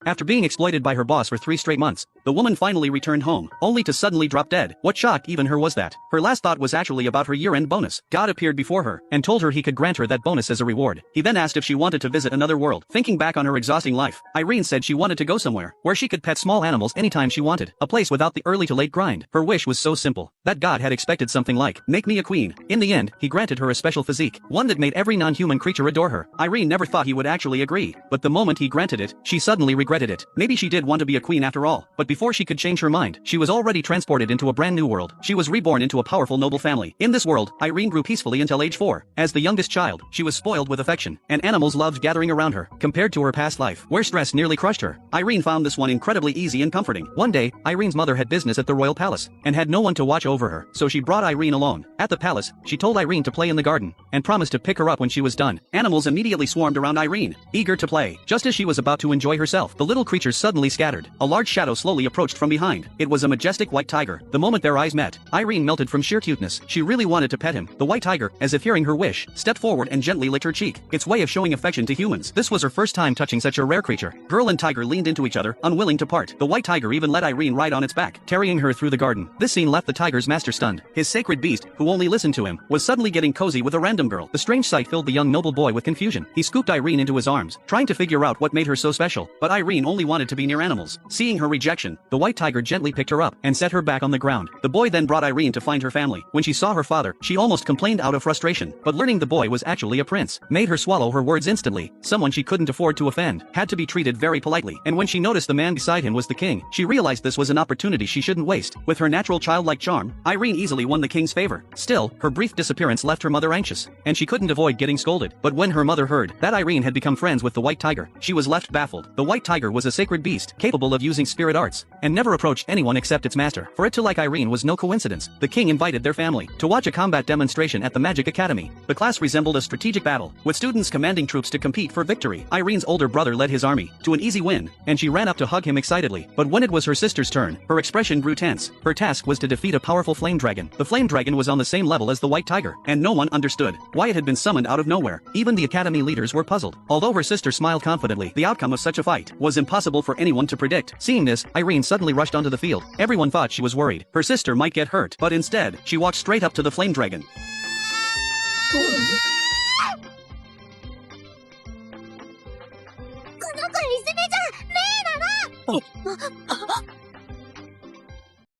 After being exploited by her boss for 3 straight months, the woman finally returned home, only to suddenly drop dead. What shocked even her was that her last thought was actually about her year-end bonus. God appeared before her and told her he could grant her that bonus as a reward. He then asked if she wanted to visit another world. Thinking back on her exhausting life, Irene said she wanted to go somewhere where she could pet small animals anytime she wanted, a place without the early to late grind. Her wish was so simple that God had expected something like, "Make me a queen." In the end, he granted her a special physique, one that made every non-human creature adore her. Irene never thought he would actually agree, but the moment he granted it, she suddenly regretted it. Maybe she did want to be a queen after all, but before she could change her mind, she was already transported into a brand new world. She was reborn into a powerful noble family. In this world, Irene grew peacefully until age 4. As the youngest child, she was spoiled with affection, and animals loved gathering around her. Compared to her past life, where stress nearly crushed her, Irene found this one incredibly easy and comforting. One day, Irene's mother had business at the royal palace, and had no one to watch over her, so she brought Irene along. At the palace, she told Irene to play in the garden, and promised to pick her up when she was done. Animals immediately swarmed around Irene, eager to play. Just as she was about to enjoy herself, the little creatures suddenly scattered. A large shadow slowly approached from behind. It was a majestic white tiger. The moment their eyes met, Irene melted from sheer cuteness. She really wanted to pet him. The white tiger, as if hearing her wish, stepped forward and gently licked her cheek, its way of showing affection to humans. This was her first time touching such a rare creature. Girl and tiger leaned into each other, unwilling to part. The white tiger even let Irene ride on its back, carrying her through the garden. This scene left the tiger's master stunned. His sacred beast, who only listened to him, was suddenly getting cozy with a random girl. The strange sight filled the young noble boy with confusion. He scooped Irene into his arms, trying to figure out what made her so special. But Irene only wanted to be near animals. Seeing her rejection, the white tiger gently picked her up and set her back on the ground. The boy then brought Irene to find her family. When she saw her father, she almost complained out of frustration, but learning the boy was actually a prince made her swallow her words instantly. Someone she couldn't afford to offend had to be treated very politely, and when she noticed the man beside him was the king, she realized this was an opportunity she shouldn't waste. With her natural childlike charm, Irene easily won the king's favor. Still, her brief disappearance left her mother anxious, and she couldn't avoid getting scolded. But when her mother heard that Irene had become friends with the white tiger, she was left baffled. The white tiger was a sacred beast, capable of using spirit arts, and never approached anyone except its master. For it to like Irene was no coincidence. The king invited their family to watch a combat demonstration at the Magic Academy. The class resembled a strategic battle, with students commanding troops to compete for victory. Irene's older brother led his army to an easy win, and she ran up to hug him excitedly. But when it was her sister's turn, her expression grew tense. Her task was to defeat a powerful flame dragon. The flame dragon was on the same level as the white tiger, and no one understood why it had been summoned out of nowhere. Even the academy leaders were puzzled. Although her sister smiled confidently, the outcome of such a fight was impossible for anyone to predict. Seeing this, Irene suddenly rushed onto the field. Everyone thought she was worried her sister might get hurt, but instead, she walked straight up to the flame dragon. この子いじめじゃねえだろ